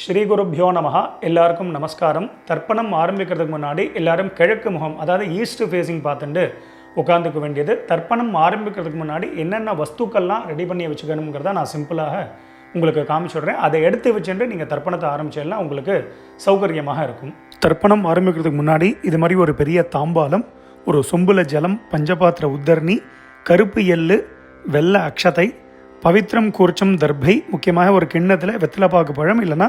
ஸ்ரீ குருப்யோ நமஹ. எல்லாருக்கும் நமஸ்காரம். தர்ப்பணம் ஆரம்பிக்கிறதுக்கு முன்னாடி எல்லாரும் கிழக்கு முகம், அதாவது ஈஸ்ட் ஃபேஸிங் பார்த்துட்டு உட்காந்துக்க வேண்டியது. தர்ப்பணம் ஆரம்பிக்கிறதுக்கு முன்னாடி என்னென்ன வஸ்துக்கள்லாம் ரெடி பண்ணி வச்சுக்கணுங்கிறத நான் சிம்பிளாக உங்களுக்கு காமிச்சுடுறேன். அதை எடுத்து வச்சுட்டு நீங்கள் தர்ப்பணத்தை ஆரம்பிச்சேன்னா உங்களுக்கு சௌகரியமாக இருக்கும். தர்ப்பணம் ஆரம்பிக்கிறதுக்கு முன்னாடி இது மாதிரி ஒரு பெரிய தாம்பாலம், ஒரு சொம்புல ஜலம், பஞ்சபாத்திர உத்தரணி, கருப்பு எள்ளு, வெள்ளை அக்ஷதை, பவித்ரம் கூர்ச்சம் தர்பை, முக்கியமாக ஒரு கிண்ணத்தில் வெத்தலைப்பாக்கு பழம் இல்லைனா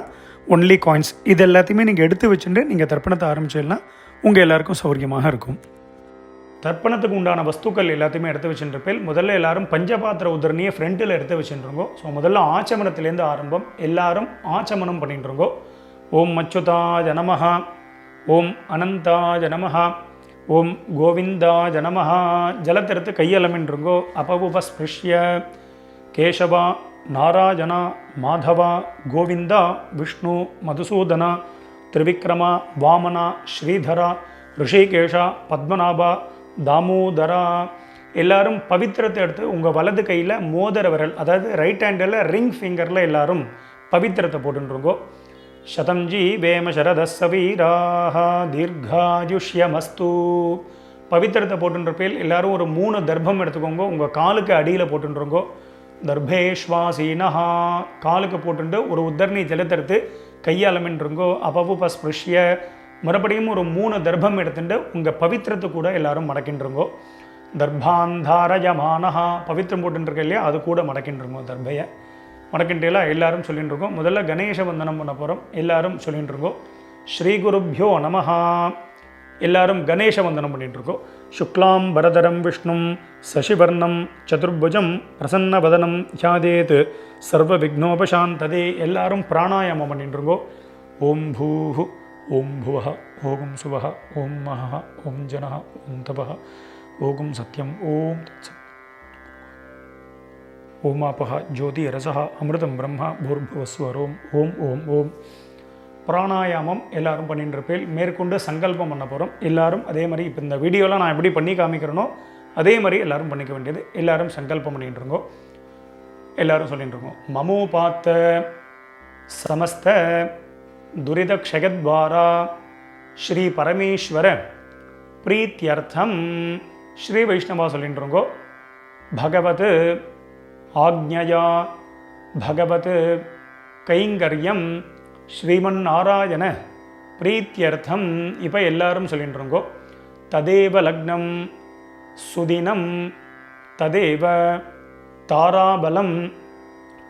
ஒன்லி காயின்ஸ், இது எல்லாத்தையுமே நீங்கள் எடுத்து வச்சுட்டு நீங்கள் தர்ப்பணத்தை ஆரம்பிச்சிடனா உங்கள் எல்லாருக்கும் சௌகரியமாக இருக்கும். தர்ப்பணத்துக்கு உண்டான வஸ்துக்கள் எல்லாத்தையுமே எடுத்து வச்சுருப்பேன். முதல்ல எல்லாரும் பஞ்சபாத்திர உதரணியை ஃப்ரண்ட்டில் எடுத்து வச்சுருங்கோ. ஸோ முதல்ல ஆச்சமனத்திலேருந்து ஆரம்பம். எல்லாரும் ஆச்சமனம் பண்ணிட்டுருங்கோ. ஓம் அச்சுதாய நமஹ, ஓம் அனந்தாய நமஹ, ஓம் கோவிந்தாய நமஹ. ஜலத்தெடுத்து கையலமின்றுங்கோ. அபவுபஸ்பிருஷ்ய கேசவா நாராயணா மாதவா கோவிந்தா விஷ்ணு மதுசூதனா திரிவிக்ரமா வாமனா ஸ்ரீதரா ரிஷிகேஷா பத்மநாபா தாமோதரா. எல்லாரும் பவித்திரத்தை எடுத்து உங்கள் வலது கையில் மோதிர விரல், அதாவது ரைட் ஹேண்டில் ரிங் ஃபிங்கரில் எல்லாரும் பவித்திரத்தை போட்டுருங்கோ. சதம்ஜி வேம சரதசவீராக தீர்காயுஷ்யமஸ்து. பவித்திரத்தை போட்டுருப்பேல் எல்லாரும் ஒரு 3 தர்ப்பம் எடுத்துக்கோங்க. உங்கள் காலுக்கு அடியில் போட்டுருங்கோ. தர்பேஷ்வாசீனஹா, காலுக்கு போட்டுட்டு ஒரு உத்தரணி ஜலத்தெடுத்து கையாலமின்றுங்கோ. அபவுபஸ்பிருஷ்ய, மறுபடியும் ஒரு 3 தர்ப்பம் எடுத்துட்டு உங்கள் பவித்திரத்தை கூட எல்லாரும் மடக்கின்றுங்கோ. தர்பாந்தாரயமானஹா, பவித்திரம் போட்டுருக்க இல்லையா, அது கூட மடக்கின்றுங்கோ. தர்பையை மடக்கின்றேலாம் எல்லாரும் சொல்லிட்டு இருக்கோம். முதல்ல கணேச வந்தனம் பண்ண போகிறோம். எல்லாரும் சொல்லிட்டு இருக்கோம். ஸ்ரீ குருப்யோ நமஹா. எல்லாரும் கணேச வந்தனம் பண்ணிட்டுருக்கோம். சுக்லாம் பரதரம் விஷ்ணும் சசிவர்ணம் சதுர்புஜம் பிரசன்னவதனம் தியாதேத் சர்வ விக்னோபசாந்ததே. எல்லாரும் பிராணாயாமம் பண்ணிட்டுருக்கோம். ஓம் பூஹு ஓம் புவஹ ஓம் சுவஹ ஓம் மஹ ஓம் ஜனஹ ஓம் தபஹ ஓம் சத்யம் ஓம் ஓமாபஹ ஜோதி ரசஹ அமிர்தம் பிரம்மா பூர்புவஸ்வரோம் ஓம் ஓம் ஓம். பிராணாயாமம் எல்லாரும் பண்ணிட்டு இருப்பேன். மேற்கொண்டு சங்கல்பம் பண்ண போகிறோம். எல்லாரும் அதே மாதிரி இப்போ இந்த வீடியோவில் நான் எப்படி பண்ணி காமிக்கிறேனோ அதே மாதிரி எல்லாரும் பண்ணிக்க வேண்டியது. எல்லாரும் சங்கல்பம் பண்ணிட்டு இருக்கோம். எல்லாரும் சொல்லிட்டு இருக்கோம். மமோ பார்த்த சமஸ்த துரித க்ஷயத்வாரா ஸ்ரீ பரமேஸ்வர பிரீத்தியர்த்தம். ஸ்ரீ வைஷ்ணவா சொல்லிட்டு இருக்கோம். பகவத் ஆக்ஞயா பகவத் கைங்கரியம் ஸ்ரீமன் நாராயண பிரீத்தியர்த்தம். இப்போ எல்லாரும் சொல்லிட்டு இருக்கோம். ததேவ லக்னம் சுதினம் ததேவ தாராபலம்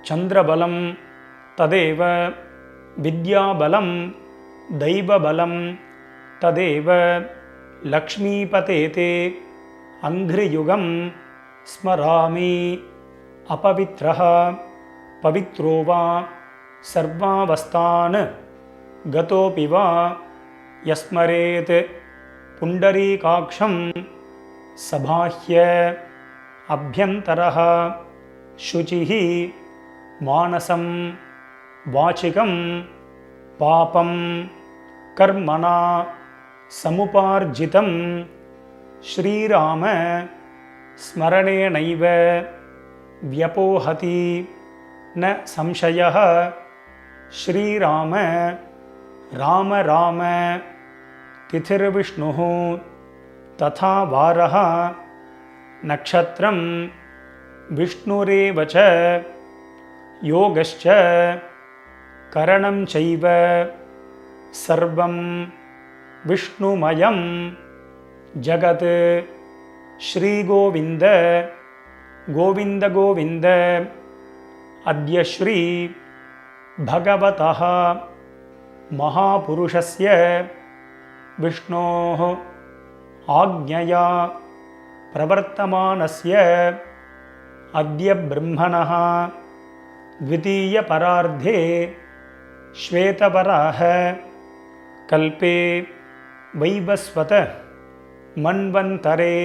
சந்திரபலம் ததேவ வித்யாபலம் தெய்வபலம் ததேவ லக்ஷ்மீபதேதே அங்கிரியுகம் ஸ்மராமி அபவித்ரஹ பவித்ரோ வா சர்வாவஸ்தான் கதோபி வா யஸ்மரேத் புண்டரீகாக்ஷம் சபாஹ்ய அப்யந்தரஹ சுசிஹி மானசம் வாசிகம் பாபம் கர்மணா சமுபார்ஜிதம் ஸ்ரீராம ஸ்மரணேனைவ வ்யபோஹதி ந சம்சயः. ஸ்ரீராம ராம ராம திதிர்விஷ்ணுः ததா வாரः நக்ஷத்ரம் விஷ்ணுரேவ ச யோகஸ்ச கரணம் சைவ சர்வம் விஷ்ணுமயம் ஜகத். ஸ்ரீகோவிந்த கோவிந்த கோவிந்த அத்ய ஸ்ரீ பகவதः மகாபுருஷஸ்ய விஷ்ணோः ஆக்ஞயா பிரவர்த்தமானஸ்ய அத்ய பிரம்மணः த்விதீய பரார்த்தே ஸ்வேதவராஹ கல்பே வைவஸ்வத மன்வந்தரே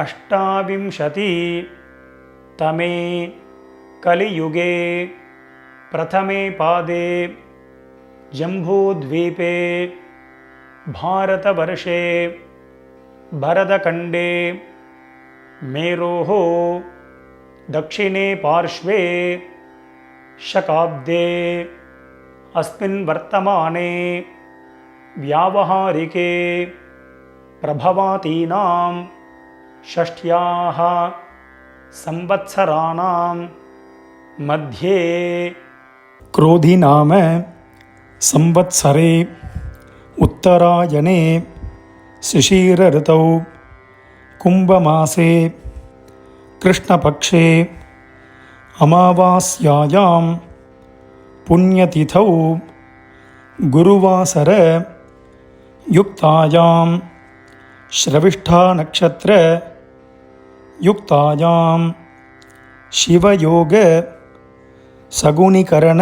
அஷ்டாவிம்சதி தமே கலியுகே பிரதமே பாதே ஜம்பூத்வீபே பாரதவர்ஷே பரதகண்டே மேரோः दक्षिणे पार्श्वे शकाब्दे अस्मिन् वर्तमाने व्यावहारिके प्रभवातीनां षष्ट्याः संवत्सराणां मध्ये क्रोधी नाम संवत्सरे उत्तरायणे शिशिर ऋतौ कुंभमासे कृष्णपक्षे अमावास्यायां पुण्यतिथौ गुरुवासर युक्तायां श्रविष्ठा नक्षत्र युक्तायां शिवयोग सगुणीकरण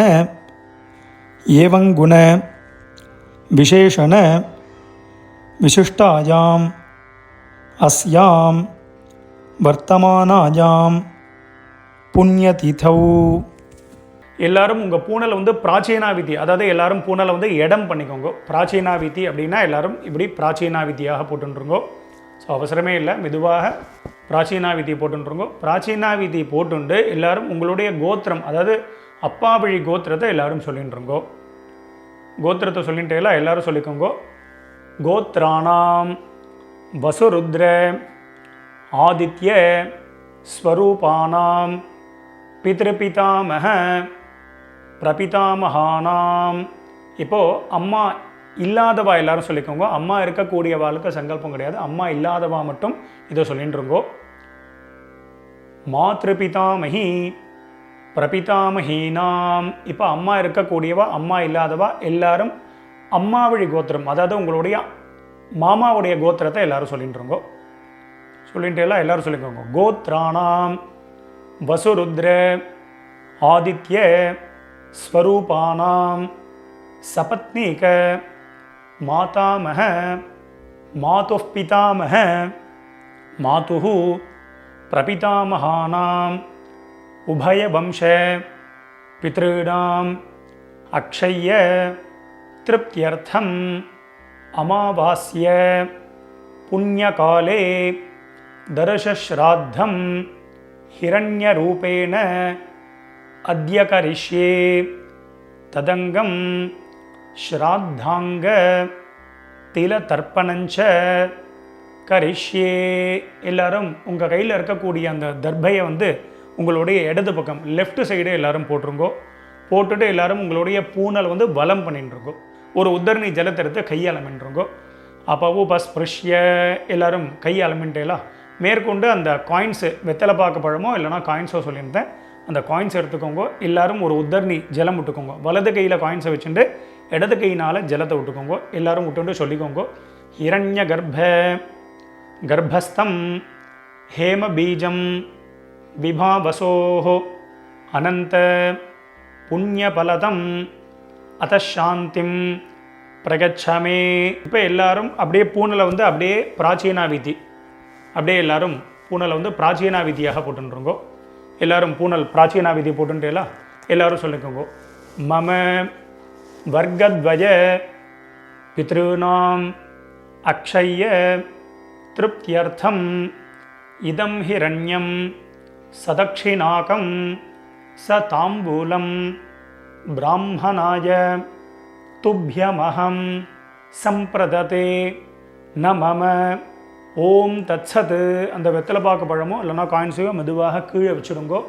एवं गुण विशेषण विशिष्टायाम् अस्यां वर्तमानायां புண்ணியதிதௌ. எல்லாரும் உங்கள் பூனலை வந்து பிராச்சீனாவிதி, அதாவது எல்லாரும் பூனலை வந்து இடம் பண்ணிக்கோங்க. பிராச்சீனாவிதி அப்படின்னா எல்லாரும் இப்படி பிராச்சீனாவிதியாக போட்டுருங்கோ. ஸோ அவசரமே இல்லை, மெதுவாக பிராச்சீனாவிதி போட்டுருங்கோ. பிராச்சீனாவிதி போட்டுண்டு எல்லாரும் உங்களுடைய கோத்திரம், அதாவது அப்பா வழி கோத்திரத்தை எல்லாரும் சொல்லிட்டுருங்கோ. கோத்திரத்தை சொல்லிட்டு எல்லாரும் சொல்லிக்கோங்க. கோத்ராணாம் வசுருத்ர ஆதித்ய ஸ்வரூபானாம் பித்ருபிதாமக பிரபிதாமகானாம். இப்போது அம்மா இல்லாதவா எல்லாரும் சொல்லிக்கோங்க. அம்மா இருக்கக்கூடியவாளுக்கு சங்கல்பம் கிடையாது, அம்மா இல்லாதவா மட்டும் இதை சொல்லிட்டுருங்கோ. மாத்ருபிதாமகி பிரபிதாமகீனாம். இப்போ அம்மா இருக்கக்கூடியவா அம்மா இல்லாதவா எல்லாரும் அம்மா வழி கோத்திரம், அதாவது உங்களுடைய மாமாவுடைய கோத்திரத்தை எல்லாரும் சொல்லிட்டுருங்கோ. சொல்லிட்டு எல்லாரும் சொல்லிக்கோங்க. கோத்ராணாம் வசுருத்ர ஆதித்ய ஸ்வரூபானாம் சபத்னீக மாதாமக மாதுः பிதாமக மாதுः பிரபிதாமகானாம் உபயவம்ச பித்ருணாம் அக்ஷய்ய திருப்தியர்த்தம் அமாவாஸ்ய புண்ணியகாலே தர்ஷஸ்ராத்தம் ஹிரண்யரூபேண அத்ய கரிஷ்யே ததங்கம் ஸ்ராத்தாங்க திலதர்ப்பணஞ்ச கரிஷ்யே. எல்லாரும் உங்கள் கையில் இருக்கக்கூடிய அந்த தர்பையை வந்து உங்களுடைய இடது பக்கம் லெஃப்ட் சைடு எல்லாரும் போட்டுருங்கோ. போட்டுட்டு எல்லாரும் உங்களுடைய பூனல் வந்து வலம் பண்ணிட்டுருங்கோ. ஒரு உத்தரணி ஜலத்தை எடுத்து கையாளமின்றுங்கோ. அப்போ உபஸ்பிருஷ்ய எல்லாரும் கையாளமின்ட்டேலாம் மேற்கொண்டு அந்த காயின்ஸு வெத்தலை பார்க்க பழமோ இல்லைனா காயின்ஸோ சொல்லியிருந்தேன், அந்த காயின்ஸ் எடுத்துக்கோங்க. எல்லாரும் ஒரு உத்தரணி ஜலம் விட்டுக்கோங்க. வலது கையில் காயின்ஸை வச்சுட்டு இடது கையினால் ஜலத்தை விட்டுக்கோங்க. எல்லாரும் விட்டுட்டு சொல்லிக்கோங்க. ஹிரண்ய கர்ப்பஸ்தம் ஹேம பீஜம் விபாவசோஹோ அனந்த புண்ணியபலதம் அதசாந்திம் பிரகச்சமே. இப்போ எல்லாரும் அப்படியே பூனலை வந்து அப்படியே பிராச்சீனாவிதி, அப்படியே எல்லாரும் பூனலை வந்து பிராச்சீனாவிதியாக போட்டுருங்கோ. எல்லாரும் பூனல் பிராச்சீனாவிதி போட்டுட்டேலா எல்லாரும் சொல்லிக்கோங்க. மம வர்க்கத்வய பித்ருணாம் அக்ஷய்ய திருப்தியர்த்தம் இதம் ஹிரண்யம் சதக்ஷிணாகம் ச தாம்பூலம் பிராமணாய துப்யமஹம் சம்பிரததே ந மம. ஓம் தத்சத். அந்த வெத்தலை பாக்கு பழமோ இல்லைனா காயின்ஸையோ மெதுவாக கீழே வச்சுடுங்கோ.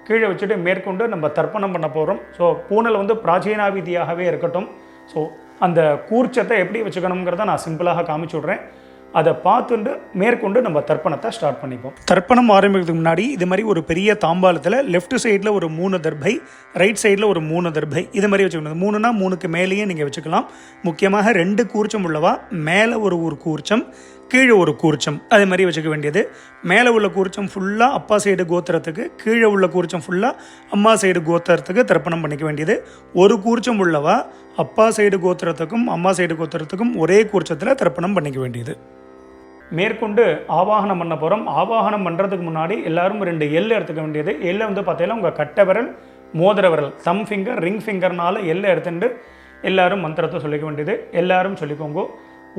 கீழே வச்சுட்டு மேற்கொண்டு நம்ம தர்ப்பணம் பண்ண போகிறோம். ஸோ பூனல் வந்து பிராச்சீனாவிதியாகவே இருக்கட்டும். ஸோ அந்த கூர்ச்சத்தை எப்படி வச்சுக்கணுங்கிறத நான் சிம்பிளாக காமிச்சு விட்றேன். அதை பார்த்துட்டு மேற்கொண்டு நம்ம தர்ப்பணத்தை ஸ்டார்ட் பண்ணிப்போம். தர்ப்பணம் ஆரம்பிக்கிறதுக்கு முன்னாடி இது மாதிரி ஒரு பெரிய தாம்பாளத்தில் லெஃப்ட் சைடில் ஒரு 3 தர்பை, ரைட் சைடில் ஒரு 3 தர்பை, இது மாதிரி வச்சுக்கணும். 3னா 3க்கு மேலேயே நீங்கள் வச்சுக்கலாம். முக்கியமாக 2 கூர்ச்சம் உள்ளவா மேலே ஒரு கூர்ச்சம், கீழே ஒரு கூர்ச்சம், அதே மாதிரி வச்சுக்க வேண்டியது. மேலே உள்ள கூர்ச்சம் ஃபுல்லாக அப்பா சைடு கோத்திரத்துக்கு, கீழே உள்ள கூர்ச்சம் ஃபுல்லாக அம்மா சைடு கோத்திரத்துக்கு தர்ப்பணம் பண்ணிக்க வேண்டியது. ஒரு கூர்ச்சம் உள்ளவா அப்பா சைடு கோத்திரத்துக்கும் அம்மா சைடு கோத்திரத்துக்கும் ஒரே கூர்ச்சத்தில் தர்ப்பணம் பண்ணிக்க வேண்டியது. மேற்கொண்டு ஆவாகனம் பண்ண போகிறோம். ஆவாகனம் பண்ணுறதுக்கு முன்னாடி எல்லாரும் 2 எள்ளு எடுத்துக்க வேண்டியது. எள்ளை வந்து பார்த்தீங்கன்னா உங்கள் கட்டை விரல், மோதிர விரல், தம் ஃபிங்கர், ரிங் ஃபிங்கர்னால எள்ளை எடுத்துட்டு எல்லாரும் மந்திரத்தை சொல்லிக்க வேண்டியது. எல்லாரும் சொல்லிக்கோங்க.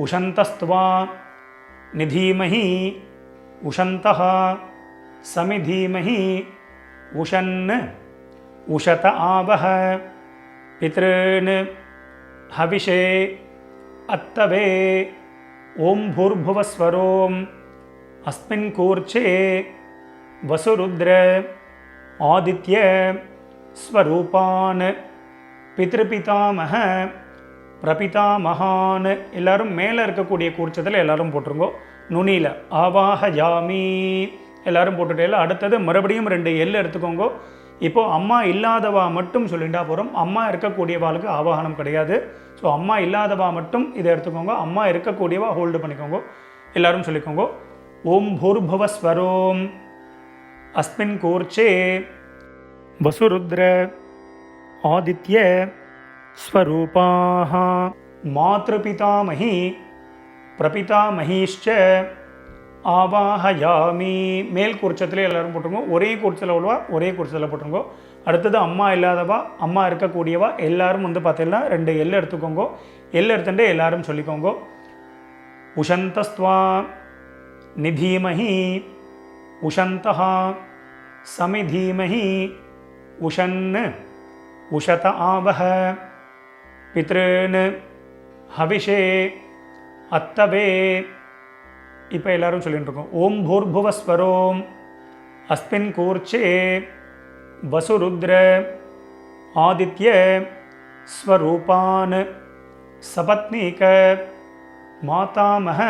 உஷந்தஸ்துவா நிதீமஹி உஷந்தஹ சமிதீமஹி உஷன் உஷத ஆவஹ பித்ருன் ஹவிஷே அத்தவே ஓம் பூர்புவஸ்வரோம் அஸ்மின் கூர்ச்சே வசுருத்ர ஆதித்ய ஸ்வரூபான் பித்ருபிதாமக பிரபிதாமகான். எல்லாரும் மேலே இருக்கக்கூடிய கூர்ச்சத்தில் எல்லாரும் போட்டுருங்கோ. நுனியில் ஆவாஹயாமி எல்லாரும் போட்டுட்டே அடுத்தது மறுபடியும் 2 எல் எடுத்துக்கோங்க. இப்போது அம்மா இல்லாதவா மட்டும் சொல்லிட்டா போகிறோம். அம்மா இருக்கக்கூடியவாளுக்கு ஆவாகனம் கிடையாது. ஸோ அம்மா இல்லாதவா மட்டும் இதை எடுத்துக்கோங்க. அம்மா இருக்கக்கூடியவா ஹோல்டு பண்ணிக்கோங்க. எல்லாரும் சொல்லிக்கோங்க. ஓம் பூர்புவஸ்வரோம் அஸ்மின் கூர்ச்சே வசுருத்ர ஆதித்ய ஸ்வரூபாஹ மாத்ருபிதாமஹி பிரபிதாமஹீஷ்ச ஆவாஹயாமி. மேல் கூர்ச்சத்தில் எல்லாரும் போட்டுருங்க. ஒரே கூர்ச்சத்தில் உள்ளவா ஒரே கூர்ச்சத்தில் போட்டுருங்க. அடுத்தது அம்மா இல்லாதவா அம்மா இருக்கக்கூடியவா எல்லாரும் பார்த்தீங்கன்னா 2 எல் எடுத்துக்கோங்க. எல் எடுத்துட்டு எல்லாரும் சொல்லிக்கோங்க. உஷந்தஸ்துவா நிதீமஹி உஷந்தஹ சமிதீமஹி உஷன் உஷத ஆவஹ பித்ருன் ஹவிஷே அத்தவே. இப்போ எல்லாரும் சொல்லிட்டு இருக்கோம். ஓம் பூர்புவஸ்வரோம் அஸ்மின் கூர்ச்சே வசுருத்ர ஆதித்ய ஸ்வரூபான் சபத்னீக மாதாமஹ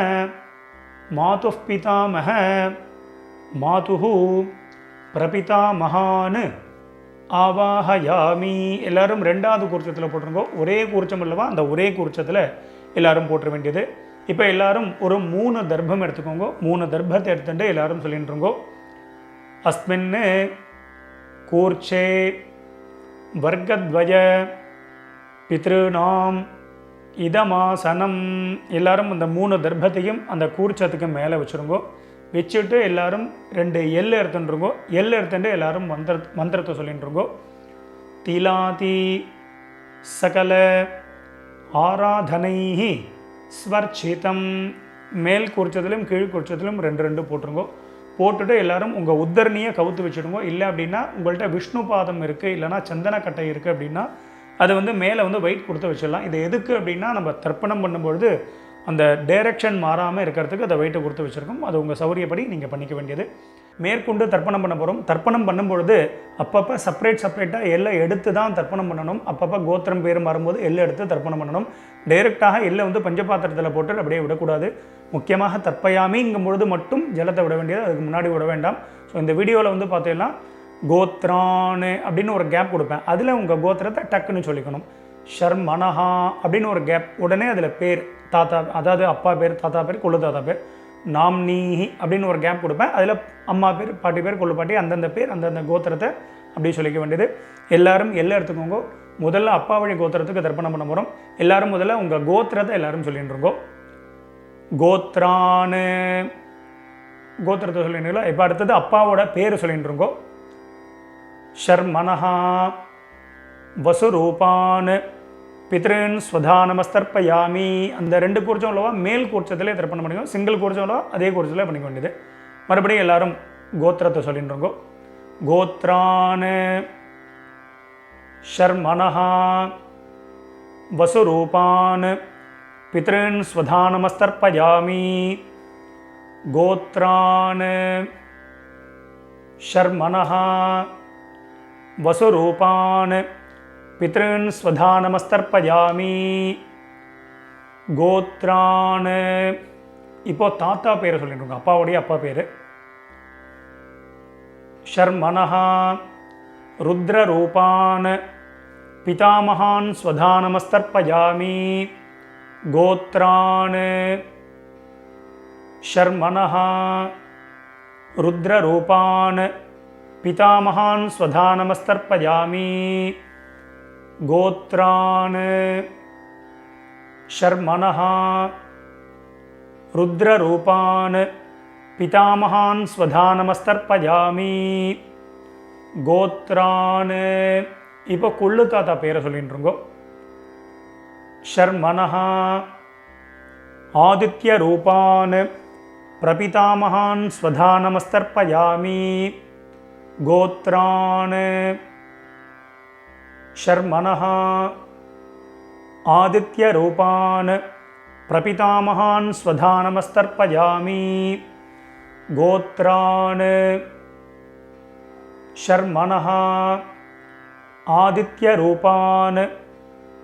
மாதுः பிதாமஹ மாதுः பிரபிதாமகான் ஆவாஹயாமி. எல்லாரும் 2வது கூர்ச்சத்தில் போட்டுருங்கோ. ஒரே கூர்ச்சம் அல்லவா, அந்த ஒரே கூர்ச்சத்தில் எல்லாரும் போட்டுற வேண்டியது. இப்போ எல்லாரும் ஒரு 3 தர்ப்பம் எடுத்துக்கோங்க. 3 தர்ப்பத்தை எடுத்துட்டு எல்லாரும் சொல்லிட்டுருங்கோ. அஸ்மின் கூர்ச்சே வர்க்கத்வய பித்ருநாம் இதமாசனம். எல்லாரும் அந்த 3 தர்ப்பத்தையும் அந்த கூர்ச்சத்துக்கு மேலே வச்சுருங்கோ. வச்சுட்டு எல்லாரும் 2 எல் எடுத்துட்டுருங்கோ. எல் எடுத்துட்டு எல்லாரும் மந்திரத்தை சொல்லிட்டுருங்கோ. திலாதி சகல ஆராதனைஹி ஸ்வர்ச்சிதம். மேல் கூர்ச்சத்திலும் கீழ் கூர்ச்சத்திலும் 2 போட்டுருங்கோ. போட்டுட்டு எல்லாரும் உங்கள் உத்தரணியை கவுத்து வச்சுடுங்க. இல்லை அப்படின்னா உங்கள்கிட்ட விஷ்ணு பாதம் இருக்குது, இல்லைனா சந்தனக்கட்டை இருக்குது அப்படின்னா அதை மேலே வெயிட் கொடுத்து வச்சிடலாம். இது எதுக்கு அப்படின்னா நம்ம தர்ப்பணம் பண்ணும்பொழுது அந்த டைரக்ஷன் மாறாமல் இருக்கிறதுக்கு அதை வெயிட்டை கொடுத்து வச்சுருக்கோம். அது உங்கள் சௌரியப்படி நீங்கள் பண்ணிக்க வேண்டியது. மேற்கொண்டு தர்ப்பணம் பண்ண போகிறோம். தர்ப்பணம் பண்ணும்பொழுது அப்பப்போ செப்பரேட்டாக எல்லாம் எடுத்து தான் தர்ப்பணம் பண்ணணும். அப்பப்போ கோத்திரம் பேர் மாறும்போது எள்ளை எடுத்து தர்ப்பணம் பண்ணணும். டைரெக்டாக எள்ளை பஞ்சபாத்திரத்தில் போட்டு அப்படியே விடக்கூடாது. முக்கியமாக தர்ப்பயாமிங்கும் பொழுது மட்டும் ஜலத்தை விட வேண்டியது, அதுக்கு முன்னாடி விட வேண்டாம். ஸோ இந்த வீடியோவில் பார்த்தீங்கன்னா கோத்ரான் அப்படின்னு ஒரு கேப் கொடுப்பேன். அதில் உங்கள் கோத்திரத்தை டக்குன்னு சொல்லிக்கணும். ஷர்மனஹா அப்படின்னு ஒரு கேப், உடனே அதில் பேர் தாத்தா, அதாவது அப்பா பேர், தாத்தா பேர், கொள்ளு தாத்தா பேர். நாம்னீஹி அப்படின்னு ஒரு கேப் கொடுப்பேன். அதில் அம்மா பேர், பாட்டி பேர், கொள்ளு பாட்டி, அந்தந்த பேர், அந்தந்த கோத்திரத்தை அப்படி சொல்லிக்க வேண்டியது. எல்லாரும் எல்லாம் எடுத்துக்கோங்க. முதல்ல அப்பா வழி கோத்திரத்துக்கு தர்ப்பணம் பண்ண போகிறோம். எல்லாரும் முதல்ல உங்கள் கோத்திரத்தை எல்லாரும் சொல்லிட்டுருங்கோ. கோத்ரான் கோத்திரத்தை சொல்லிட்டுங்களா. இப்போ அடுத்தது அப்பாவோட பேர் சொல்லிட்டுருங்கோ. ஷர்மனஹா வசுரூபான் பித்ருன் ஸ்வதானமஸ்தர்ப்பயாமி. அந்த 2 கூர்ச்சம் உள்ளவா மேல் கூர்ச்சத்திலே தர்ப்பணம் பண்ணிக்கோ. சிங்கிள் கூர்ச்சம் உள்ளவா அதே கூர்ச்சத்தில் பண்ணிக்க வேண்டியது. மறுபடியும் எல்லாரும் கோத்திரத்தை சொல்லிட்டுருங்கோ. கோத்ரான் ஷர்மனஹா வசுரூபான் பித்ருன் ஸ்வதானமஸ்தர்ப்பயாமி. கோத்ரான் ஷர்மனஹா வசுரூபான் பித்ருன் ஸ்வதானமஸ்தர்ப்பயாமி. கோத்ரான். இப்போ தாத்தா பேரை சொல்லிட்டுருங்க. அப்பாவுடைய அப்பா பேர். ஷர்மனஹா ருத்ரரூபான் பிதாமகான் ஸ்வதானமஸ்தர்ப்பயாமி. கோத்ரான் ஷர்மனஹா ருத்ரரூபான் பிதாமகான் ஸ்வதானமஸ்தர்ப்பயாமி. கோத்ரான் ஷர்மனஹா ருத்ரரூபான் பிதாமகான் ஸ்வதானமஸ்தர்ப்பயாமி. கோத்ரான். இப்போ கொள்ளு தாத்தா பேரை சொல்லிட்டுருங்கோ. ஷர்மனஹா ஆதித்ய ரூபான் பிரபிதாமகான் ஸ்வதானமஸ்தர்ப்பயாமி. கோத்ரான் शर्मणः आदित्यरूपान् प्रपितामहान् स्वधानमस्तर्पयामि गोत्रान् शर्मणः आदित्यरूपान्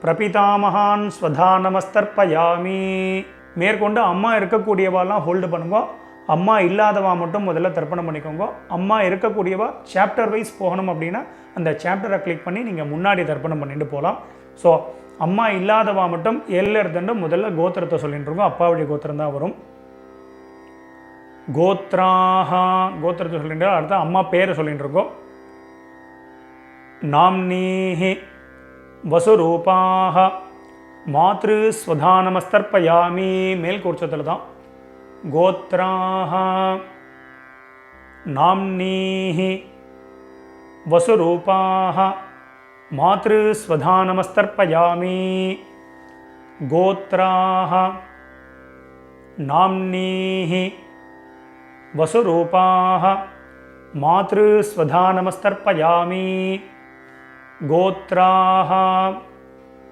प्रपितामहान् स्वधानमस्तर्पयामि மேற்கொண்டு அம்மா இருக்கக்கூடியவாலாம் ஹோல்டு பண்ணுங்க. அம்மா இல்லாதவா மட்டும் முதல்ல தர்ப்பணம் பண்ணிக்கோங்க. அம்மா இருக்கக்கூடியவா சாப்டர் வைஸ் போகணும் அப்படின்னா அந்த சாப்டரை கிளிக் பண்ணி நீங்கள் முன்னாடி தர்ப்பணம் பண்ணிட்டு போகலாம். ஸோ அம்மா இல்லாதவா மட்டும் எடுத்துட்டு முதல்ல கோத்திரத்தை சொல்லிட்டு இருக்கோம். அப்பா வழி கோத்திரம் தான் வரும். கோத்ராஹா கோத்திரத்தை சொல்லிட்டு அடுத்த அம்மா பேரை சொல்லிட்டு இருக்கோம். நாம்னீஹி வசுரூபாஹ மாத்ரு ஸ்வதானமஸ்தர்ப்பயாமி மேல் கூர்ச்சத்தில் தான். கோத்ராஹ நாம்னீஹி வசுரூபாஹ மாத்ரு ஸ்வதானமஸ்தர்ப்பயாமி கோத்ராஹ நாம்னீஹி வசுரூபாஹ மாத்ரு ஸ்வதானமஸ்தர்ப்பயாமி கோத்ராஹ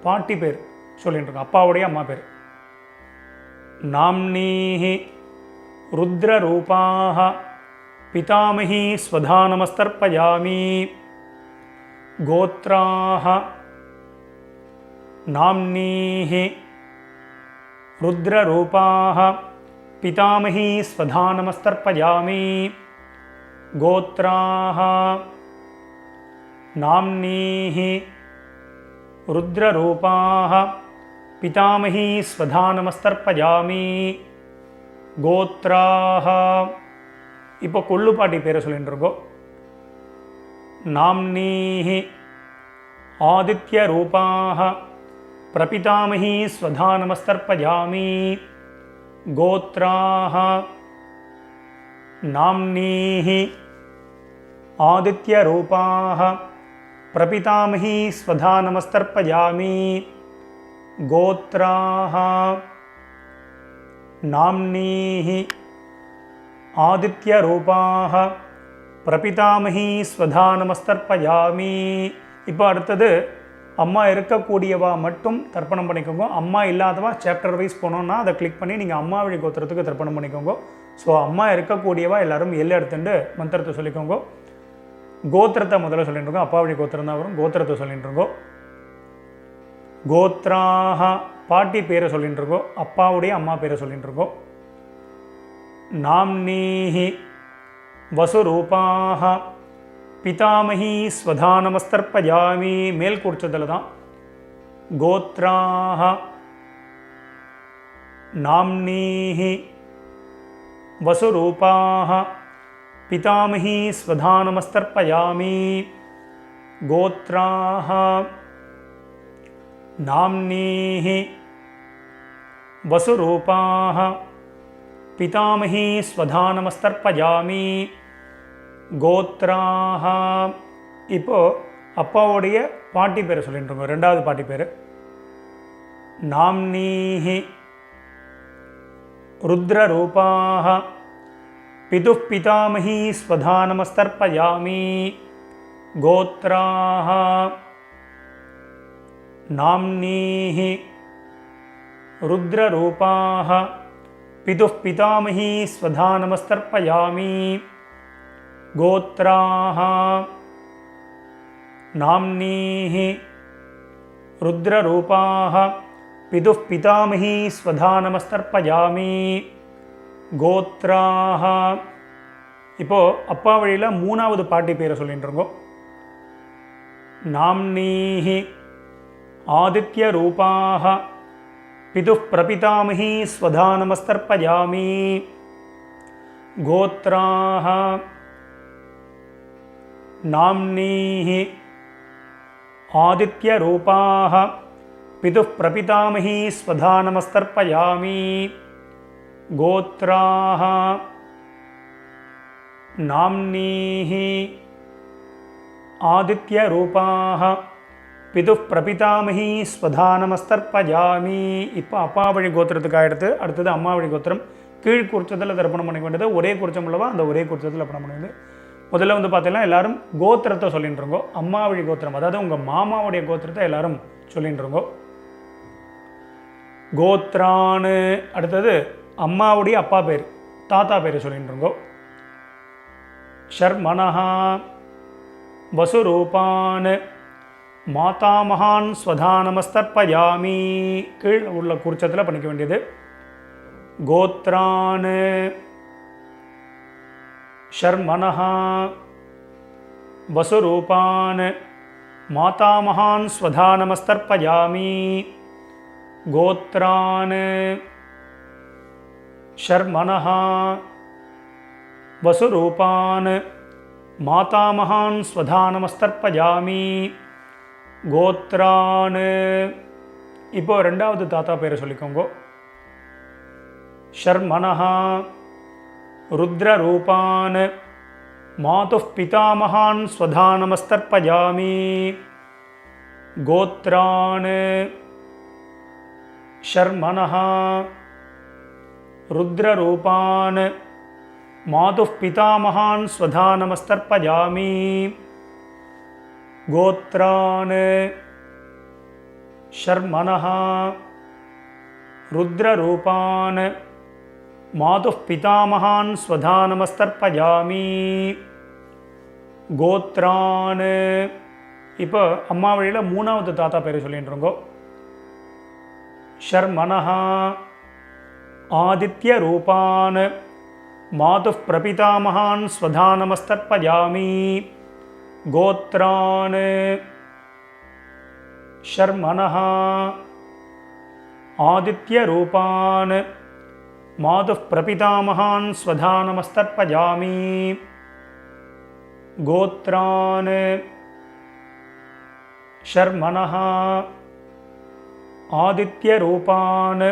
பாட்டி பேர் சொல்லிட்டு இருக்கோம். அப்பாவுடைய அம்மா பேர். நாம்னீஹி ருத்ரரூபாஹ பிதாமஹி ஸ்வதானமஸ்தர்ப்பயாமி கோத்ராஹ நாம்னீஹி ருத்ரரூபாஹ பிதாமஹி ஸ்வதானமஸ்தர்ப்பயாமி கோத்ராஹ நாம்னீஹி ருத்ரரூபாஹ பிதாமஹி ஸ்வதானமஸ்தர்ப்பயாமி கோத்ராஹ. இப்போ கொள்ளுப்பாட்டி பேரை சொல்லிட்டு இருக்கோம். நாம்னீஹி ஆதித்யரூபாஹ பிரபிதாமஹி ஸ்வதானமஸ்தர்ப்பயாமி கோத்ராஹ நாம்னீஹி ஆதித்யரூபாஹ பிரபிதாமஹி ஸ்வதானமஸ்தர்ப்பயாமி கோத்ராஹ நாம்னீஹி ஆதித்யரூபாஹ பிரபிதாமஹி ஸ்வதானமஸ்தர்ப்பயாமி. இப்போ அடுத்தது அம்மா இருக்கக்கூடியவா மட்டும் தர்ப்பணம் பண்ணிக்கோங்க. அம்மா இல்லாதவா சாப்டர் வைஸ் போனோன்னா அதை கிளிக் பண்ணி நீங்கள் அம்மா வழி கோத்திரத்துக்கு தர்ப்பணம் பண்ணிக்கோங்க. ஸோ அம்மா இருக்கக்கூடியவா எல்லாரும் எடுத்துட்டு மந்திரத்தை சொல்லிக்கோங்க. கோத்திரத்தை முதல்ல சொல்லிட்டு இருக்கோம். அப்பா வழி கோத்திரம் தான் வரும். கோத்திரத்தை சொல்லிட்டு இருக்கோம். கோத்ராஹ பாட்டி பேரை சொல்லிட்டு இருக்கோம். அப்பாவுடைய அம்மா பேரை சொல்லிட்டு இருக்கோம். நாம்னீஹி வசுரூபாஹ பிதாமஹி ஸ்வதானமஸ்தர்ப்பயாமி மேல் கூர்ச்சத்தில் தான். கோத்ராஹ நாம்னீஹி வசுரூபாஹ பிதாமஹி ஸ்வதானமஸ்தர்ப்பயாமி கோத்ராஹ நாம்னீஹி வசுரூபாஹ பிதாமஹி ஸ்வதானமஸ்தர்ப்பயாமி கோத்ராஹ. இப்போது அப்பாவுடைய பாட்டி பேரை சொல்லிட்டு இருக்கோம். ரெண்டாவது பாட்டி பேர். நாம்னீஹி ருத்ரரூபாஹ பிதுः பிதாமஹி ஸ்வதானமஸ்தர்ப்பயாமி கோத்ராஹ நாம்னீஹி ருத்ரரூபாஹ பிதுः பிதாமஹி ஸ்வதானமஸ்தர்ப்பயாமி கோத்ராஹ நாம்னீஹி ருத்ரரூபாஹ பிதுः பிதாமஹி ஸ்வதானமஸ்தர்ப்பயாமி கோத்ராஹ. இப்போது அப்பா வழியில் மூணாவது பாட்டி பேரை சொல்லிட்டு இருக்கோம். நாம்னீஹி ஆதித்யரூபாஹ பிதுः பிரபிதாமஹி ஸ்வதானமஸ்தர்ப்பயாமி கோத்ராஹ நாம்னீஹி ஆதித்யரூபாஹ பிதுः பிரபிதாமஹி ஸ்வதானமஸ்தர்ப்பயாமி கோத்ராஹ நாம்னீஹி ஆதித்யரூபாஹ பிதுः பிரபிதாமஹி ஸ்வதானமஸ்தர்ப்பயாமி. இப்போ அப்பா வழி கோத்திரத்துக்கு அடுத்தது அம்மா வழி கோத்திரம். கீழ் குறிச்சத்தில் தர்ப்பணம் பண்ணிக்க வேண்டியது. ஒரே குறிச்சம் உள்ளவா அந்த ஒரே குறிச்சத்தில் தர்ப்பணம் பண்ண வேண்டியது. முதல்ல வந்து பார்த்தீங்கன்னா எல்லாரும் கோத்திரத்தை சொல்லிட்டு இருக்கோம். அம்மா வழி கோத்திரம், அதாவது உங்கள் மாமாவுடைய கோத்திரத்தை எல்லாரும் சொல்லிட்டு இருக்கோம். கோத்ரான்னு அடுத்தது அம்மாவுடைய அப்பா பேர், தாத்தா பேர் சொல்லிட்டு இருக்கோம். ஷர்மனஹா வசுரூபான் மாதாமகான் ஸ்வதானமஸ்தர்ப்பயாமி. கீழ் உள்ள குறிச்சத்தில் பண்ணிக்க வேண்டியது. கோத்ரான் ஷர்மனஹா வசுரூபான் மாதாமகான் ஸ்வதானமஸ்தர்ப்பயாமி. கோத்ரான் ஷர்மனஹா வசுரூபான் மாதாமகான் ஸ்வதானமஸ்தர்ப்பயாமி. கோத்ரான். இப்போ ரெண்டாவது தாத்தா பேரை சொல்லிக்கோங்க. ஷர்மனஹா ருத்ரரூபான் மாதுः பிதாமகான் ஸ்வதானமஸ்தர்ப்பயாமி. கோத்ரான் ஷர்மனஹா ருத்ரரூபான் மாதுः பிதாமகான் ஸ்வதானமஸ்தர்ப்பயாமி. கோத்ரான் ஷர்மனஹா ருத்ரரூபான் மாதுः பிதாமகான் ஸ்வதானமஸ்தர்ப்பயாமி. கோத்ரான். இப்போ அம்மா வழியில் மூணாவது தாத்தா பேர் சொல்லிட்டு இருக்கோம். ஷர்மனஹா ஆதித்ய ரூபான் மாதுः பிரபிதாமகான் ஸ்வதானமஸ்தர்ப்பயாமி. கோத்ரான் ஷர்மனஹா ஆதித்ய ரூபான் மாதுः பிரபிதாமகான் ஸ்வதானமஸ்தர்ப்பயாமி. கோத்ரான் ஷர்மனஹா ஆதித்ய ரூபான்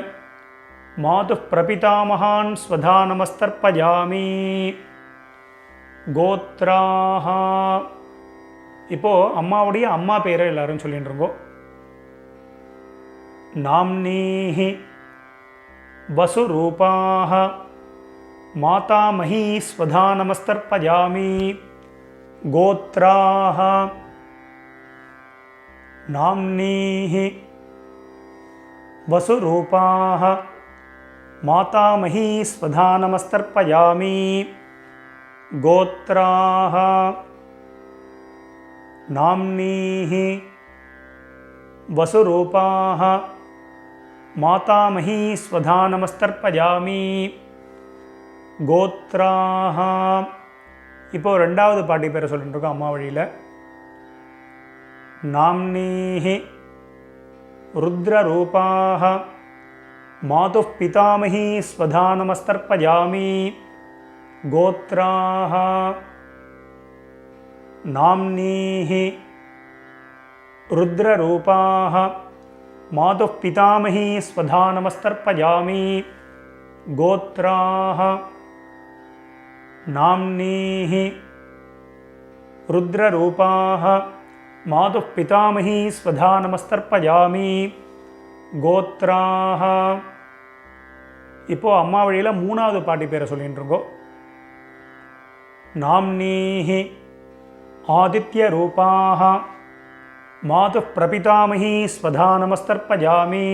மாதுः பிரபிதாமகான் ஸ்வதானமஸ்தர்ப்பயாமி. கோத்ராஹா. இப்போது அம்மாவுடைய அம்மா பேரை எல்லாரும் சொல்லிட்டு இருக்கோம். நாம்னீஹி வசுரூபாஹ மாதாமஹீ ஸ்வதானமஸ்தர்ப்பயாமி. கோத்ராஹ நாம்னீஹி வசுரூபாஹ மாதாமஹீ ஸ்வதானமஸ்தர்ப்பயாமி. கோத்ராஹ நாம்னீஹி வசுரூபாஹ மாதாமஹீ ஸ்வதானமஸ்தர்ப்பயாமி. கோத்ராஹ. இப்போது ரெண்டாவது பாட்டி பேரை சொல்லிட்டு இருக்கோம் அம்மா வழியில். நாம்னீஹி ருத்ரரூபாஹ மாதுः பிதாமஹீ ஸ்வதானமஸ்தர்ப்பயாமி. கோத்ராஹ நாம்னீஹி ருத்ரரூபாஹ மாதுः பிதாமஹீ ஸ்வதானமஸ்தர்ப்பயாமி. கோத்ராஹ நாம்னீஹி ருத்ரரூபாஹ மாதுः பிதாமஹீ ஸ்வதானமஸ்தர்ப்பயாமி. கோத்ராஹ. இப்போது அம்மா வழியில் மூணாவது பாட்டி பேரை சொல்லிட்டு இருக்கோம். நாம்னீஹி ஆதித்ய ரூபாஹ மாதுः பிரபிதாமஹீ ஸ்வதானமஸ்தர்ப்பயாமி.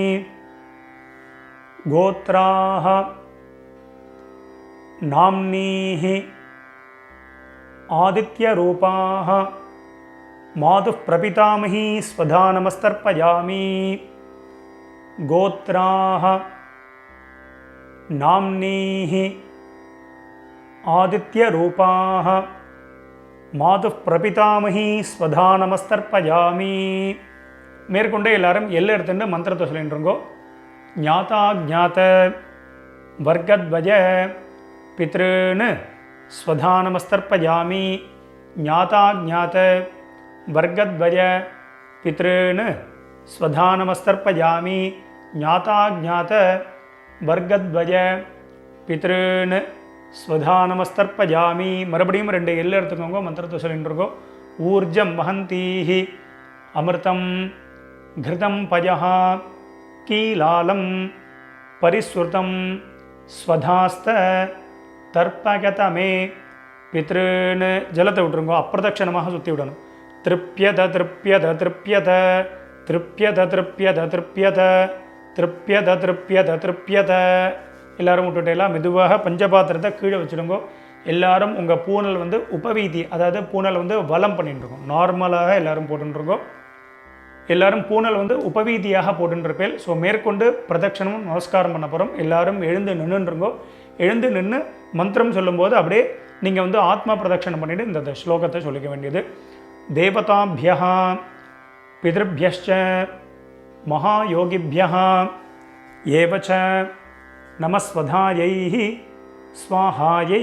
கோத்ராஹ நாம்னீஹி ஆதித்ய ரூபாஹ மாதுः பிரபிதாமஹீ ஸ்வதானமஸ்தர்ப்பயாமி. கோத்ராஹ நாம்னீஹி ஆதித்ய ரூபாஹ மாதுः பிரபிதாமஹீ ஸ்வதானமஸ்தர்ப்பயாமி. மேற்கொண்டே எல்லாரும் எல்லை எடுத்துட்டு மந்திரத்தை சொல்லிட்டு இருக்கோம். ஞாதா ஜாத வர்க்கத்வஜ பித்ருன்னு ஸ்வதானமஸ்தர்ப்பயாமி. ஞாதா ஜாத வர்க்கத்வஜ பித்ருன்னு ஸ்வதானமஸ்தர்ப்பயாமி. ஞாதா ஜாத வர்க்கத்வஜ பித்ருன்னு ஸ்வதானமஸ்தர்ப்பயாமி. மறுபடியும் ரெண்டு எல்லை எடுத்துக்கோங்க, மந்திரத்தை சொல்லிட்டு இருக்கோம். ஊர்ஜம் வஹந்தீஹி அமிர்தம் घृतं पयः कीलालं परिस्रुतं स्वधास्त तर्पगतमे பித்ருன்னு ஜலத்தை விட்டுருங்கோ. அப்பிரதட்சணமாக சுற்றி விடணும். திருப்பியத திருப்பியத திருப்பியத திருப்பியத திருப்பியத திருப்பியத திருப்பியத திருப்பியத திருப்பியத. எல்லாரும் விட்டுட்டேலாம் மெதுவாக பஞ்சபாத்திரத்தை கீழே வச்சுடுங்கோ. எல்லாரும் உங்கள் பூனல் வந்து உபவீதி, அதாவது பூனல் வந்து வலம் பண்ணிட்டுருக்கோம். நார்மலாக எல்லாரும் போட்டுருக்கோம். எல்லாரும் பூனல் வந்து உபவீதியாக போட்டுருப்பேன். ஸோ மேற்கொண்டு பிரதட்சணமும் நமஸ்காரம் பண்ண போகிறோம். எல்லாரும் எழுந்து நின்றுருங்கோ. எழுந்து நின்று மந்திரம் சொல்லும்போது அப்படியே நீங்கள் வந்து ஆத்மா பிரதட்சணம் பண்ணிவிட்டு இந்த ஸ்லோகத்தை சொல்லிக்க வேண்டியது. தேவதாபியா பிதృभ्यश्च மகாயோகிभ्यः ஏவச்ச நமஸ்வதாயை ஸ்வாஹாயை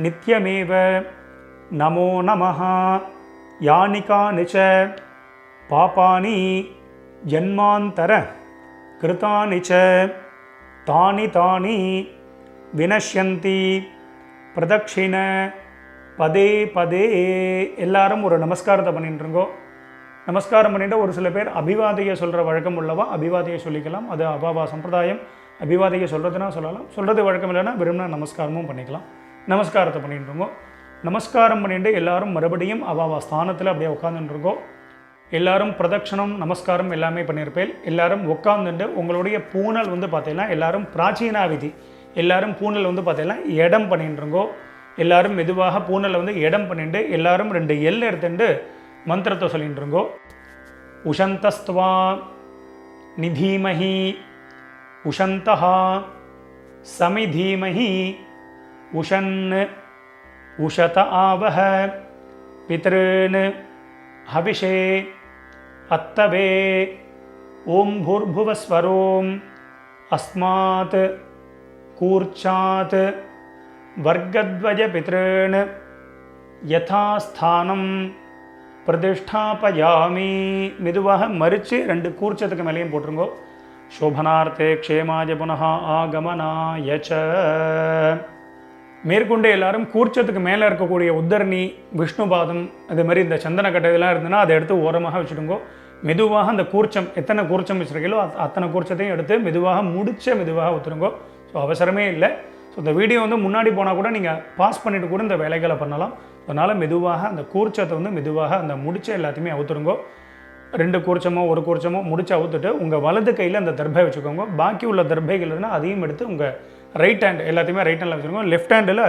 நித்யமேவ நமோ நமः. யானி கானி ச பாபானி ஜன்மாந்தர கிருதானி ச தானி தானி வினஷ்யந்தி பிரதட்சிண பதே பதே. எல்லாரும் ஒரு நமஸ்காரத்தை பண்ணிட்டுருங்கோ. நமஸ்காரம் பண்ணிட்டு ஒரு சில பேர் அபிவாதையை சொல்கிற வழக்கம் உள்ளவா அபிவாதையை சொல்லிக்கலாம். அது அபாவா சம்பிரதாயம். அபிவாதையை சொல்கிறதுனா சொல்லலாம், சொல்கிறது வழக்கம் இல்லைன்னா விரும்பினா நமஸ்காரமும் பண்ணிக்கலாம். நமஸ்காரத்தை பண்ணிட்டுருங்கோ. நமஸ்காரம் பண்ணிட்டு எல்லாரும் மறுபடியும் அவாவா ஸ்தானத்தில் அப்படியே உட்காந்துட்டுருக்கோம். எல்லாரும் பிரதட்சணம் நமஸ்காரம் எல்லாமே பண்ணியிருப்பேன். எல்லாரும் உட்காந்துட்டு உங்களுடைய பூனல் வந்து பார்த்தீங்கன்னா எல்லாரும் பிராச்சீனா விதி, எல்லாரும் பூனல் வந்து பார்த்தீங்கன்னா இடம் பண்ணிட்டுருங்கோ. எல்லாரும் மெதுவாக பூனலை வந்து இடம் பண்ணிட்டு எல்லாரும் 2 எல் எடுத்துட்டு மந்திரத்தை சொல்லிட்டுருங்கோ. உஷந்தஸ்துவா நிதீமஹி உஷந்தஹா சமிதீமஹி உஷன் உஷத ஆவஹ பித்ருன் ஹவிஷே அத்தவே ஓம் பூர்புவஸ்வரோம் அஸ்மாத் கூர்ச்சாத் வர்க்கத்வஜ பித்ருன் யதாஸ்தானம் பிரதிஷ்டாபயாமி. மெதுவாக மறித்து 2 கூர்ச்சத்துக்கு மேலேயும் போட்டுருங்கோ. சோபனார்த்தே க்ஷேமாய புனः ஆகமனாய ச. மேற்கொண்டு எல்லாரும் கூர்ச்சத்துக்கு மேலே இருக்கக்கூடிய உத்தரணி விஷ்ணுபாதம் அது மாதிரி இந்த சந்தனக்கட்டை இதெல்லாம் இருந்ததுன்னா அதை எடுத்து ஓரமாக வச்சுடுங்கோ. மெதுவாக அந்த கூர்ச்சம் எத்தனை கூர்ச்சம் வச்சுருக்கீங்களோ அத்தனை கூர்ச்சத்தையும் எடுத்து மெதுவாக மெதுவாக ஊற்றுருங்கோ. ஸோ அவசரமே இல்லை. ஸோ இந்த வீடியோ வந்து முன்னாடி போனால் கூட நீங்கள் பாஸ் பண்ணிவிட்டு கூட இந்த வேலைகளை பண்ணலாம். அதனால் மெதுவாக அந்த கூர்ச்சத்தை வந்து மெதுவாக அந்த முடிச்ச எல்லாத்தையுமே அவுத்துருங்கோ. 2 கூர்ச்சமோ 1 கூர்ச்சமோ முடிச்சு அவுத்துட்டு உங்கள் வலது கையில் அந்த தர்பை வச்சுக்கோங்க. பாக்கி உள்ள தர்பைகள் இருந்தால் அதையும் எடுத்து உங்கள் ரைட் ஹேண்ட் எல்லாத்தையுமே ரைட் ஹேண்டில் வச்சுருக்கோங்க. லெஃப்ட் ஹேண்டில்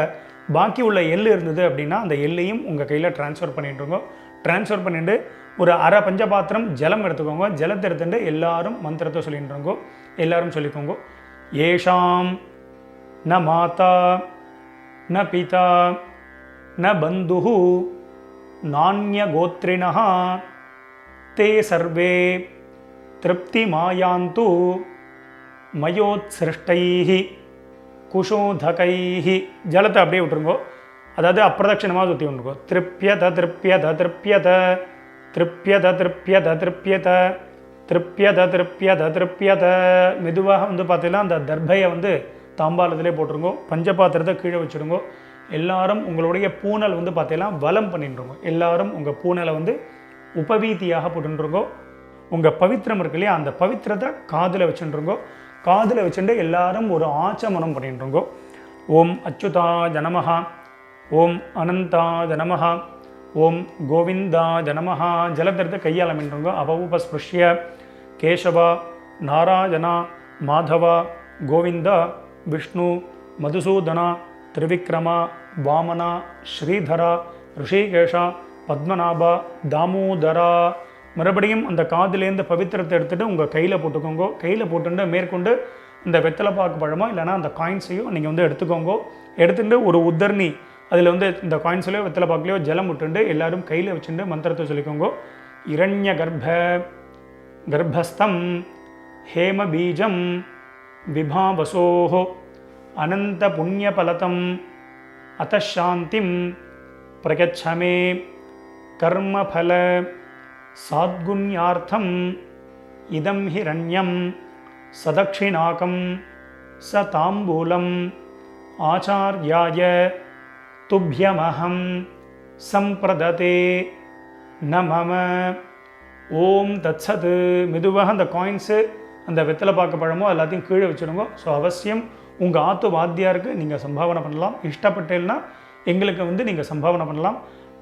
பாக்கி உள்ள எள் இருந்தது அப்படின்னா அந்த எல்லையும் உங்கள் கையில் ட்ரான்ஸ்ஃபர் பண்ணிட்டுருங்க. ட்ரான்ஸ்ஃபர் பண்ணிவிட்டு ஒரு அரை பஞ்சபாத்திரம் ஜலம் எடுத்துக்கோங்க. ஜலத்தை எடுத்துட்டு எல்லாரும் மந்திரத்தை சொல்லிட்டுருங்கோ. எல்லாரும் சொல்லிக்கோங்க. ஏஷாம் ந மாதா ந பிதா ந பந்துஹு நான்ய கோத்ரிணஹ தே சர்வே திருப்தி மாயாந்து மயோத்சிருஷ்டைஹி குஷோதகைஹி. ஜலத்தை அப்படியே விட்டுருங்கோ. அதாவது அப்பிரதட்சணமாக சுற்றி விட்டுருங்கோ. திருப்பியத திருப்பியத திருப்பியத திருப்பியத திருப்பியத திருப்பியத திருப்பியத திருப்பியத திருப்பியத. மெதுவாக வந்து பார்த்தீங்கன்னா அந்த தர்பையை வந்து தாம்பாலத்திலே போட்டுருங்கோ. பஞ்சபாத்திரத்தை கீழே வச்சுடுங்கோ. எல்லாரும் உங்களுடைய பூனல் வந்து பார்த்தீங்கன்னா வலம் பண்ணிட்டுருங்கோ. எல்லாரும் உங்கள் பூனலை வந்து உபவீதியாக போட்டுருங்கோ. உங்கள் பவித்திரம் இருக்கு இல்லையா, அந்த பவித்திரத்தை காதில் வச்சுட்டுருங்கோ. காதில் வச்சுட்டு எல்லாரும் ஒரு ஆச்சமனம் பண்ணிட்டுருங்கோ. ஓம் அச்சுதா ஜனமஹா, ஓம் அனந்தா ஜனமஹா, ஓம் கோவிந்தா ஜனமஹா. ஜலத்திரத்தை கையால் மின்றுங்கோ. அபவுபஸ்பிருஷ்ய கேசவா நாராயணா மாதவா கோவிந்தா விஷ்ணு மதுசூதனா திரிவிக்ரமா வாமனா ஸ்ரீதரா ரிஷிகேஷா பத்மநாபா தாமோதரா. மறுபடியும் அந்த காதிலேருந்து பவித்திரத்தை எடுத்துகிட்டு உங்கள் கையில் போட்டுக்கோங்க. கையில் போட்டுட்டு மேற்கொண்டு இந்த வெத்தலை பாக்கு பழமோ இல்லைனா அந்த காயின்ஸையும் நீங்கள் வந்து எடுத்துக்கோங்க. எடுத்துகிட்டு ஒரு உத்தரணி அதில் வந்து இந்த காயின்ஸ்லையோ வெத்தலை பாக்குலையோ ஜலம் விட்டுண்டு எல்லாரும் கையில் வச்சுட்டு மந்திரத்தை சொல்லிக்கோங்க. இரண்ய கர்ப்பஸ்தம் ஹேம பீஜம் விபாவசோஹோ அனந்த புண்ணியபலதம் அத்தசாந்திம் பிரகச்சமே கர்மபல சாத்குண்யார்த்தம் இதம் ஹிரண்யம் சதக்ஷிணாகம் ச தாம்பூலம் ஆச்சார்யாய துப்யமஹம் சம்பிரததே நமம. ஓம் தத்சத். மெதுவாக அந்த காயின்ஸு அந்த வெத்தலை பாக்கு பழமோ எல்லாத்தையும் கீழே வச்சுடுங்க. ஸோ அவசியம் உங்கள் ஆத்து வாத்தியாருக்கு நீங்கள் சம்பாவனை பண்ணலாம். இஷ்டப்பட்டேன்னா எங்களுக்கு வந்து நீங்கள் சம்பாவனை பண்ணலாம்.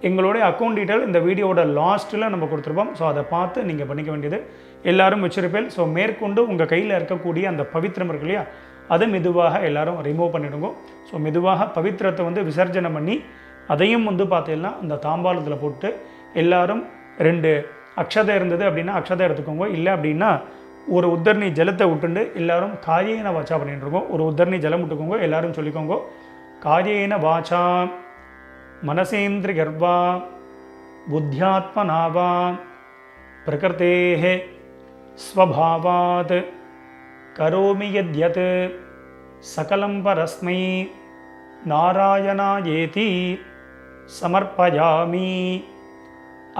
எங்களுடைய அக்கௌண்ட் டீட்டெயில் இந்த வீடியோவோட லாஸ்ட்டில் நம்ம கொடுத்துருப்போம். ஸோ அதை பார்த்து நீங்கள் பண்ணிக்க வேண்டியது. எல்லாரும் வச்சிருப்பேன். ஸோ மேற்கொண்டு உங்கள் கையில் இருக்கக்கூடிய அந்த பவித்திரம் இருக்கு இல்லையா, அதை மெதுவாக எல்லாரும் ரிமூவ் பண்ணிவிடுங்க. ஸோ மெதுவாக பவித்திரத்தை வந்து விசர்ஜனை பண்ணி அதையும் வந்து பார்த்தீங்கன்னா அந்த தாம்பாளத்தில் போட்டு எல்லாரும் 2 அக்ஷதை இருந்தது அப்படின்னா அக்ஷதை எடுத்துக்கோங்க. இல்லை அப்படின்னா ஒரு உத்தரணி ஜலத்தை விட்டுண்டு எல்லாரும் காரியேன வாச்சா பண்ணிட்டு இருக்கோம். ஒரு உத்தரணி ஜலம் விட்டுக்கோங்க. எல்லாரும் சொல்லிக்கோங்க, காரியேன வாச்சா மனசேந்திரியர்வா புத்தியாத்மனாவா பிரகிருதேஹ ஸ்வபாவாத் கரோமி யத்யத் சகலம் பரஸ்மை நாராயணாயேதி சமர்ப்பயாமி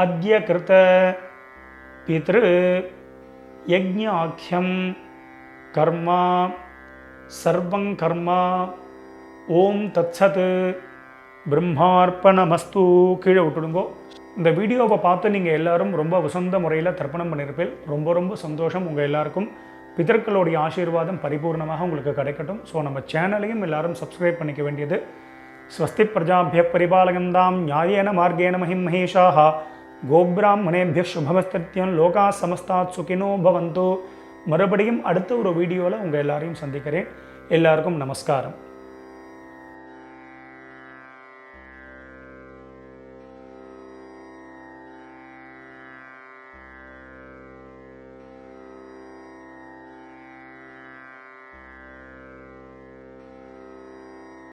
அத்ய கிருத பித்ரு யஜ்ஞாக்யம் கர்மா சர்வங் கர்மா ஓம் தத்சத் பிரம்மார்ப்பணமஸ்து. கீழே விட்டுடுங்கோ. இந்த வீடியோவை பார்த்து நீங்கள் எல்லாரும் ரொம்ப வசந்த முறையில் தர்ப்பணம் பண்ணியிருப்பேன். ரொம்ப ரொம்ப சந்தோஷம். உங்கள் எல்லாருக்கும் பிதர்களுடைய ஆசீர்வாதம் பரிபூர்ணமாக உங்களுக்கு கிடைக்கட்டும். ஸோ நம்ம சேனலையும் எல்லாரும் சப்ஸ்கிரைப் பண்ணிக்க வேண்டியது. ஸ்வஸ்தி பிரஜாபிய பரிபாலகந்தாம் நியாயேன மார்கேன மஹிம் மகேஷாக கோபிராமணேபிய சுபமஸ்தியம் லோகா சமஸ்தாத் சுகினோ பவந்து. மறுபடியும் அடுத்த ஒரு வீடியோவில் உங்கள் எல்லாரையும் சந்திக்கிறேன். எல்லாருக்கும் நமஸ்காரம்.